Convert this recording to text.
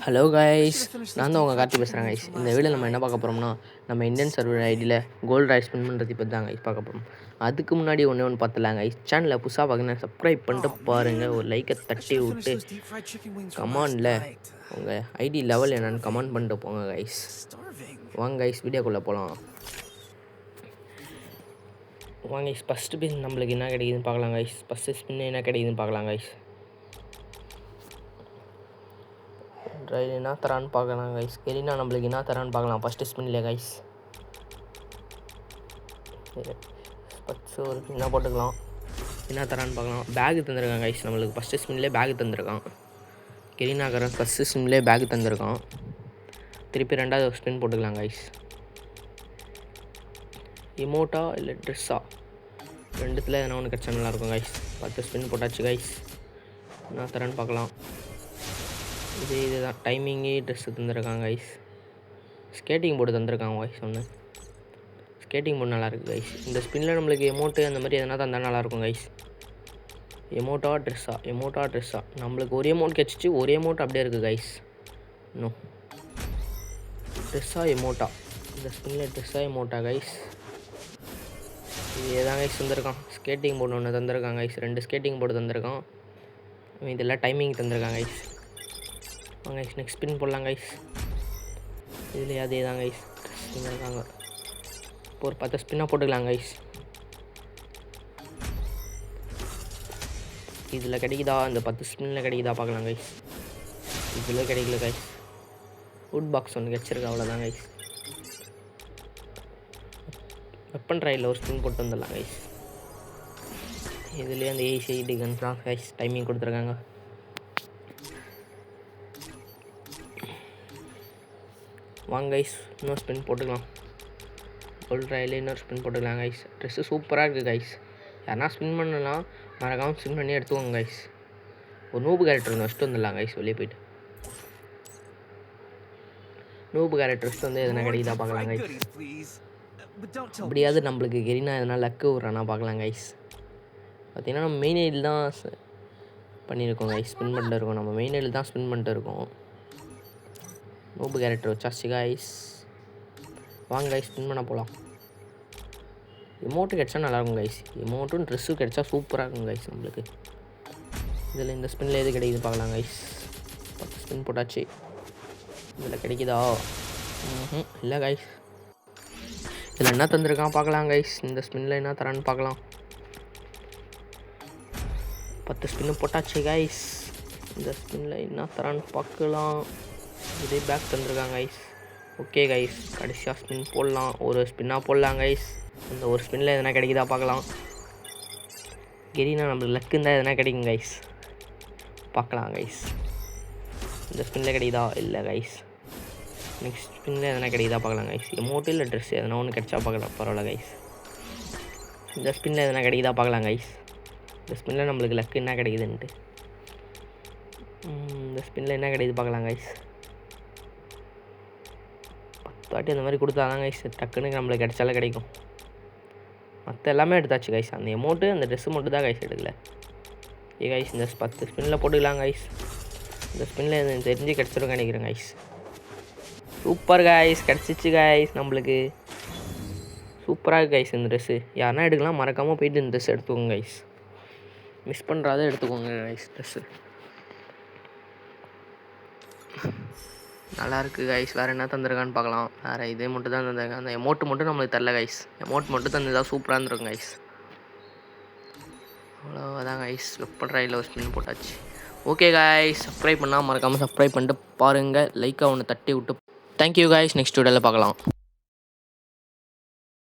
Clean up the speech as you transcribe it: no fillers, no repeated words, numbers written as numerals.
Hello guys, நான் தான் உங்கள் கார்த்தி பேசுகிறேன் கைஸ். இந்த வீடியோ நம்ம என்ன பார்க்க போகிறோம்னா, நம்ம இந்தியன் சர்வர் ஐடியில் கோல்டு ரைஸ் ஸ்பின் பண்ணுறது பற்றி தான் கைஸ் பார்க்க போகிறோம். அதுக்கு முன்னாடி ஒன்று பார்த்துலாம் கைஸ். சேனலில் புதுசாக பார்க்கணும், சப்ஸ்கிரைப் பண்ணிட்டு பாருங்கள். ஒரு லைக்கை தட்டி விட்டு கமெண்டில் உங்கள் ஐடி லெவல் என்னென்னு கமெண்ட் பண்ணிட்டு போங்க கைஸ். வாங்க கைஸ், வீடியோக்குள்ளே போகலாம். வாங்க கைஸ், ஃபஸ்ட்டு ஸ்பின் நம்மளுக்கு என்ன கிடைக்குதுன்னு பார்க்கலாம் கைஸ். ஃபஸ்ட்டு ஸ்பின் என்ன கிடைக்குதுன்னு பார்க்கலாம் கைஸ். என்ன தரான்னு பார்க்கலாம் கைஸ். கெலினா நம்மளுக்கு என்ன தரான்னு பார்க்கலாம் ஃபஸ்ட்டு ஸ்பின்லேயே கைஸ். ஒரு என்ன போட்டுக்கலாம், என்ன தரான்னு பார்க்கலாம். பேகு தந்திருக்கான் கைஸ் நம்மளுக்கு. ஃபஸ்ட்டு ஸ்பின்லேயே பேகு தந்திருக்கான். கெலினாக்காரன் ஃபஸ்ட்டு ஸ்பின்லேயே பேகு தந்திருக்கான். திருப்பி ரெண்டாவது ஒரு ஸ்பின் போட்டுக்கலாம் கைஸ். இமோட்டா இல்லை ட்ரெஸ்ஸா, ரெண்டுத்தில் எதனா ஒன்று கிடச்சா நல்லாயிருக்கும் கைஸ். 10 ஸ்பின் போட்டாச்சு கைஸ். என்ன தரான்னு பார்க்கலாம். இதுதான் டைமிங்கே ட்ரெஸ்ஸு தந்துருக்காங்க கைஸ். ஸ்கேட்டிங் போர்டு தந்துருக்காங்க கைஸ். ஒன்று ஸ்கேட்டிங் போர்டு நல்லாயிருக்கு கைஸ். இந்த ஸ்பின்னில் நம்மளுக்கு எமௌண்ட்டு அந்த மாதிரி எதனா தந்தால் நல்லாயிருக்கும் கைஸ். எமௌண்ட்டா ட்ரெஸ்ஸா நம்மளுக்கு ஒரு எமௌண்ட் கிடச்சிச்சு, ஒரு எமௌண்ட் அப்படியே இருக்குது கைஸ். இன்னும் ட்ரெஸ்ஸா எமௌண்ட்டா, இந்த ஸ்பின்னில் ட்ரெஸ்ஸா எமௌண்ட்டா கைஸ். இது தான் கைஸ் தந்திருக்கான். ஸ்கேட்டிங் போர்டு ஒன்று தந்திருக்காங்க கைஸ். 2 skating board தந்திருக்கான். இதெல்லாம் டைமிங் தந்திருக்காங்க கைஸ். வாங்க கைஸ், நெக்ஸ்ட் ஸ்பின் போடலாம் கைஸ். இதுலேயே அதே தான் கைஸ் இருக்காங்க. இப்போ ஒரு 10 ஸ்பின்னாக போட்டுக்கலாம் கைஸ். இதில் கிடைக்குதா, இந்த 10 ஸ்பின்னில் கிடைக்குதா பார்க்கலாம் கைஸ். இதில் கிடைக்கல கைஸ். வுட் பாக்ஸ் ஒன்று கிடச்சிருக்கு, அவ்வளோதான் கைஸ். வெப்பன் ட்ரையில் ஒரு ஸ்பின் போட்டு வந்துடலாம் கைஸ். இதுலேயே அந்த ஏசி கன்ஸ் தான் கைஸ் டைமிங் கொடுத்துருக்காங்க. வாங்க கைஸ், இன்னொரு ஸ்பின் போட்டுக்கலாம். கோல்டு ட்ரையில் இன்னொரு ஸ்பின் போட்டுக்கலாம் கைஸ். ட்ரெஸ்ஸு சூப்பராக இருக்குது கைஸ். யாருனா ஸ்பின் பண்ணலாம், மறக்காமல் ஸ்பின் பண்ணி எடுத்துக்கோங்க கைஸ். ஒரு நூபு கேரக்டர் ஒன்று வச்சுட்டு வந்துடலாம் கைஸ். வெளியே போய்ட்டு நூபு கேரக்டர் வச்சுட்டு வந்து எதனா கிடைக்குதா பார்க்கலாம் கைஸ். அப்படியாவது நம்மளுக்கு கெரினா எதனா லக்கு விட்றானா பார்க்கலாம் கைஸ். பார்த்திங்கன்னா நம்ம மெயின் ஐடியில் தான் பண்ணியிருக்கோம் கைஸ். ஸ்பின் பண்ணிட்டு இருக்கோம், நம்ம மெயின் ஐடியில் தான் ஸ்பின் பண்ணிட்டு இருக்கோம். நூபு கேரக்டர் வச்சாச்சு கைஸ். வாங்க கைஸ், ஸ்பின் பண்ண போகலாம். எமௌண்ட்டு கிடச்சா நல்லாயிருக்கும் கைஸ். எமௌண்ட்டும் ட்ரெஸ்ஸும் கிடச்சா சூப்பராக இருக்கும் கைஸ் நம்மளுக்கு. இதில் இந்த ஸ்பின்னில் எது கிடைக்குது பார்க்கலாம் கைஸ். 10 ஸ்பின் போட்டாச்சு. இதில் கிடைக்குதா? இல்லை கைஸ். இதில் என்ன தந்திருக்கான் பார்க்கலாம் கைஸ். இந்த ஸ்பின்னில் என்ன தரான்னு பார்க்கலாம். 10 ஸ்பின்னு போட்டாச்சு கைஸ். இந்த ஸ்பின்னில் என்ன தரான்னு பார்க்கலாம். இதே பேக் தந்துருக்காங்க கைஸ். ஓகே கைஸ், கடைசியாக ஸ்பின் போடலாம். ஒரு ஸ்பின்னாக போடலாம் கைஸ். அந்த ஒரு ஸ்பின்னில் எதனா கிடைக்குதா பார்க்கலாம். கெரினா நம்மளுக்கு லக்கு இருந்தால் எதனா கிடைக்கும் கைஸ். பார்க்கலாம் கைஸ். இந்த ஸ்பின்னில் கிடைக்குதா? இல்லை கைஸ். நெக்ஸ்ட் ஸ்பின்னில் எதனா கிடைக்குதா பார்க்கலாம் கைஸ். எமௌண்ட் இல்லை ட்ரெஸ் எதனா ஒன்று கிடைச்சா பார்க்கலாம், பரவாயில்ல கைஸ். இந்த ஸ்பின்னில் எதனா கிடைக்குதா பார்க்கலாம் கைஸ். இந்த ஸ்பின்னில் நம்மளுக்கு லக்கு என்ன கிடைக்குதுன்ட்டு. இந்த ஸ்பின்னில் என்ன கிடைக்குது பார்க்கலாம் கைஸ். வாட்டி அந்த மாதிரி கொடுத்தா தான் கைஸ் டக்குன்னு நம்மளுக்கு கிடைச்சாலே கிடைக்கும். மற்ற எல்லாமே எடுத்தாச்சு கைஸ். அந்த எமௌண்ட்டு அந்த ட்ரெஸ்ஸு மட்டும் தான் கைஸ் எடுக்கல. கைஸ், இந்த 10 ஸ்பின்னில் போட்டுக்கலாம் கைஸ். இந்த ஸ்பின்னில் எனக்கு தெரிஞ்சு கிடச்சிருக்க நினைக்கிறேன் கைஸ். சூப்பர் கைஸ், கிடச்சிச்சு கைஸ் நம்மளுக்கு. சூப்பராக இருக்குது கைஸ் இந்த ட்ரெஸ்ஸு. யாருன்னா எடுக்கலாம், மறக்காமல் போயிட்டு இந்த ட்ரெஸ் எடுத்துக்கோங்க கைஸ். மிஸ் பண்ணுறாத எடுத்துக்கோங்க கைஸ். ட்ரெஸ்ஸு நல்லாயிருக்கு கைஸ். வேறு என்ன தந்திருக்கான்னு பார்க்கலாம். வேறு இதே மட்டும் தான் தந்திருக்காங்க. அந்த எமௌண்ட்டு மட்டும் நம்மளுக்கு தரல கைஸ். எமௌண்ட் மட்டும் தந்ததாக சூப்பராக இருந்திருக்கும் கைஸ். அவ்வளோதான் கைஸ். வெப்பன் ட்ரையில் ஒரு ஸ்பின் போட்டாச்சு. ஓகே கைஸ், சப்ஸ்கிரைப் பண்ணால் மறக்காமல் சப்ஸ்கிரைப் பண்ணிட்டு பாருங்கள். லைக்காக ஒன்று தட்டி விட்டு. Thank you guys. நெக்ஸ்ட் வீடியோவில் பார்க்கலாம்.